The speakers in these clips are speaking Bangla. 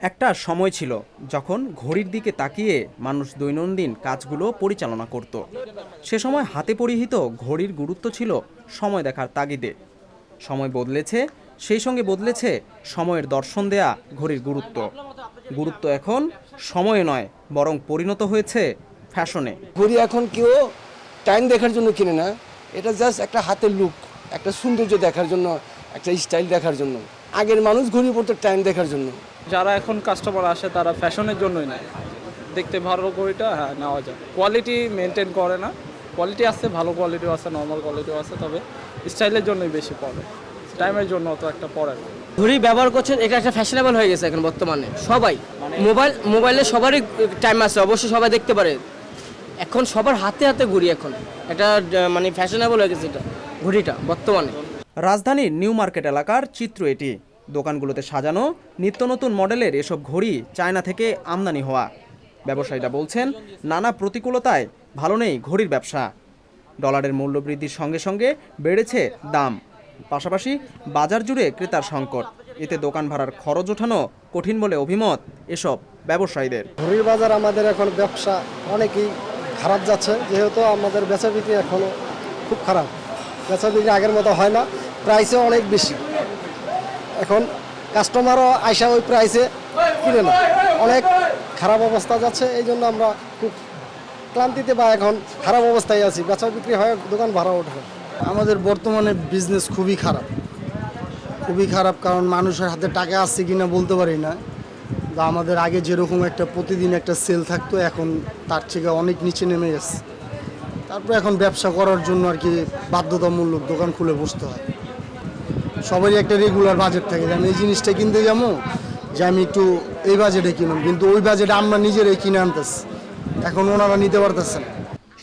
একটা সময় ছিল যখন ঘড়ির দিকে তাকিয়ে মানুষ দৈনন্দিন কাজগুলো পরিচালনা করত। সে সময় হাতে পরিহিত ঘড়ির গুরুত্ব ছিল সময় দেখার তাগিদে। সময় বদলেছে, সেই সঙ্গে বদলেছে সময়ের দর্শন দেয়া ঘড়ির গুরুত্ব। গুরুত্ব এখন সময়ে নয়, বরং পরিণত হয়েছে ফ্যাশনে। ঘড়ি এখন কেউ টাইম দেখার জন্য কিনে না, এটা জাস্ট একটা হাতের লুক, একটা সৌন্দর্য দেখার জন্য, একটা স্টাইল দেখার জন্য। আগের মানুষ ঘড়ি পরতো টাইম দেখার জন্য। যারা এখন কাস্টমার আসে তারা ফ্যাশনের জন্যই নেয়, দেখতে ভালো ঘড়িটা নেওয়া যায়। কোয়ালিটি মেনটেন করে না, কোয়ালিটি আছে, ভালো কোয়ালিটিও আছে, নর্মাল কোয়ালিটিও আছে, তবে স্টাইলের জন্যই বেশি পড়ে, টাইমের জন্য তো একটা পড়ে না। ঘড়ি ব্যবহার করছেন, এটা একটা ফ্যাশনেবল হয়ে গেছে এখন বর্তমানে। সবাই মোবাইলে সবারই টাইম আছে, অবশ্যই সবাই দেখতে পারে। এখন সবার হাতে হাতে ঘড়ি, এখন এটা মানে ফ্যাশনেবল হয়ে গেছে এটা ঘড়িটা বর্তমানে। রাজধানীর নিউ মার্কেট এলাকার চিত্র এটি। দোকানগুলোতে সাজানো নিত্য নতুন মডেলের এসব ঘড়ি চায়না থেকে আমদানি হওয়া। ব্যবসায়ীরা বলছেন, নানা প্রতিকূলতায় ভালো নেই ঘড়ির ব্যবসা। ডলারের মূল্য বৃদ্ধির সঙ্গে সঙ্গে বেড়েছে দাম, পাশাপাশি বাজার জুড়ে ক্রেতার সংকট। এতে দোকান ভাড়ার খরচ ওঠানো কঠিন বলে অভিমত এসব ব্যবসায়ীদের। ঘড়ির বাজার আমাদের এখন ব্যবসা অনেকই খারাপ যাচ্ছে, যেহেতু আমাদের বেচা বিক্রি এখনও খুব খারাপ। বেচা বিক্রি আগের মতো হয় না, প্রাইসও অনেক বেশি। এখন কাস্টমারও আইসা ওই প্রাইসে কিনে না, অনেক খারাপ অবস্থা যাচ্ছে। এই জন্য আমরা খুব ক্লান্তিতে বা এখন খারাপ অবস্থায় আছি। বেচা বিক্রি হয়, দোকান ভাড়া ওঠে। আমাদের বর্তমানে বিজনেস খুবই খারাপ, কারণ মানুষের হাতে টাকা আসছে কিনা বলতে পারি না। আমাদের আগে যেরকম একটা প্রতিদিন একটা সেল থাকতো, এখন তার থেকে অনেক নিচে নেমে গেছে। তারপরে এখন ব্যবসা করার জন্য আর কি বাধ্যতামূলক দোকান খুলে বসতে হয়। সবারই একটা রেগুলার বাজেট থাকে যে আমি এই জিনিসটা কিনতে যাবো, যে আমি একটু এই বাজেটে কিনুন, কিন্তু ওই বাজেটে আমরা নিজেরাই কিনে আনতেছি, এখন ওনারা নিতে পারতেছেন।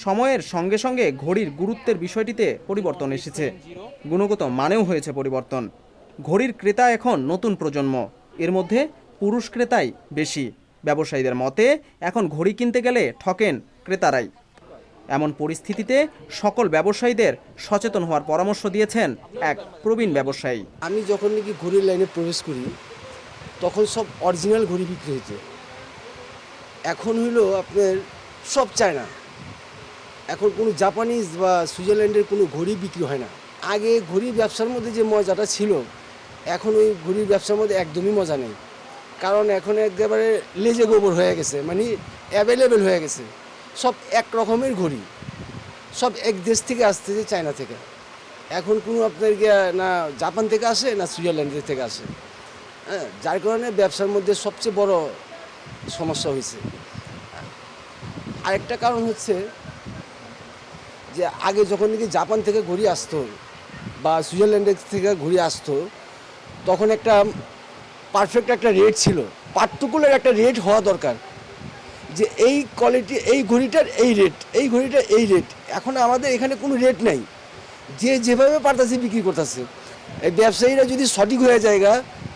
সময়ের সঙ্গে সঙ্গে ঘড়ির গুরুত্বের বিষয়টিতে পরিবর্তন এসেছে, গুণগত মানেও হয়েছে পরিবর্তন। ঘড়ির ক্রেতা এখন নতুন প্রজন্ম, এর মধ্যে পুরুষ ক্রেতাই বেশি। ব্যবসায়ীদের মতে এখন ঘড়ি কিনতে গেলে ঠকেন ক্রেতারাই। এমন পরিস্থিতিতে সকল ব্যবসায়ীদের সচেতন হওয়ার পরামর্শ দিয়েছেন এক প্রবীণ ব্যবসায়ী। আমি যখন নাকি ঘড়ির লাইনে প্রবেশ করি, তখন সব অরিজিনাল ঘড়ি বিক্রি হইতো। এখন হইলো আপনার সব চায়না। এখন কোনো জাপানিজ বা সুইজারল্যান্ডের কোনো ঘড়ি বিক্রি হয় না। আগে ঘড়ির ব্যবসার মধ্যে যে মজাটা ছিল, এখন ওই ঘড়ির ব্যবসার মধ্যে একদমই মজা নেই। কারণ এখন একেবারে লেজে গোবর হয়ে গেছে, মানে অ্যাভেলেবেল হয়ে গেছে। সব এক রকমের ঘড়ি, সব এক দেশ থেকে আসতেছে, চায়না থেকে। এখন কোনো আপনার না জাপান থেকে আসে, না সুইজারল্যান্ড থেকে আসে। হ্যাঁ, যার কারণে ব্যবসার মধ্যে সবচেয়ে বড় সমস্যা হয়েছে। আরেকটা কারণ হচ্ছে যে আগে যখন নাকি জাপান থেকে ঘড়ি আসতো বা সুইজারল্যান্ডের থেকে ঘড়ি আসতো, তখন একটা পারফেক্ট একটা রেট ছিল, পার্টিকুলার একটা রেট হওয়া দরকার, যে এই কোয়ালিটি, এই ঘড়িটার এই রেট, এই ঘড়িটার এই রেট। এখন আমাদের এখানে কোনো রেট নাই, যে যেভাবে পারতেছে বিক্রি করতেছে। এই ব্যবসায়ীরা যদি সঠিক হয়ে যায়,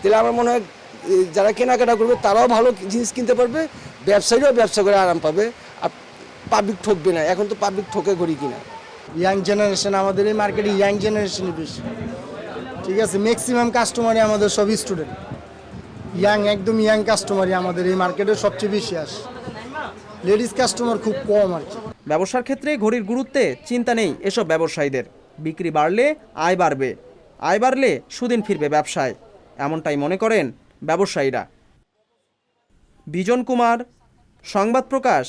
তাহলে আমার মনে হয় যারা কেনাকাটা করবে তারাও ভালো জিনিস কিনতে পারবে, ব্যবসায়ীরাও ব্যবসা করে আরাম পাবে, আর পাবলিক ঠকবে না। এখন তো পাবলিক ঠকে ঘড়ি কিনা। ইয়াং জেনারেশন, আমাদের এই মার্কেটে ইয়াং জেনারেশনই বেশি, ঠিক আছে। ম্যাক্সিমাম কাস্টমারই আমাদের সব স্টুডেন্ট, একদম ইয়াং কাস্টমারই আমাদের এই মার্কেটে সবচেয়ে বেশি আসে। লেডিস কাস্টমার খুব কম আর কি। ব্যবসার ক্ষেত্রে ঘড়ির গুরুত্বে চিন্তা নেই এসব ব্যবসায়ীদের। বিক্রি বাড়লে আয় বাড়বে, আয় বাড়লে সুদিন ফিরবে ব্যবসায়, এমনটাই মনে করেন ব্যবসায়ীরা। বিজন কুমার, সংবাদ প্রকাশ,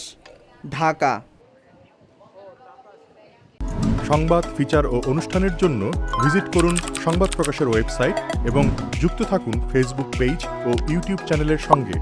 ঢাকা। সংবাদ, ফিচার ও অনুষ্ঠানের জন্য ভিজিট করুন সংবাদ প্রকাশের ওয়েবসাইট এবং যুক্ত থাকুন ফেসবুক পেজ ও ইউটিউব চ্যানেলের সঙ্গে।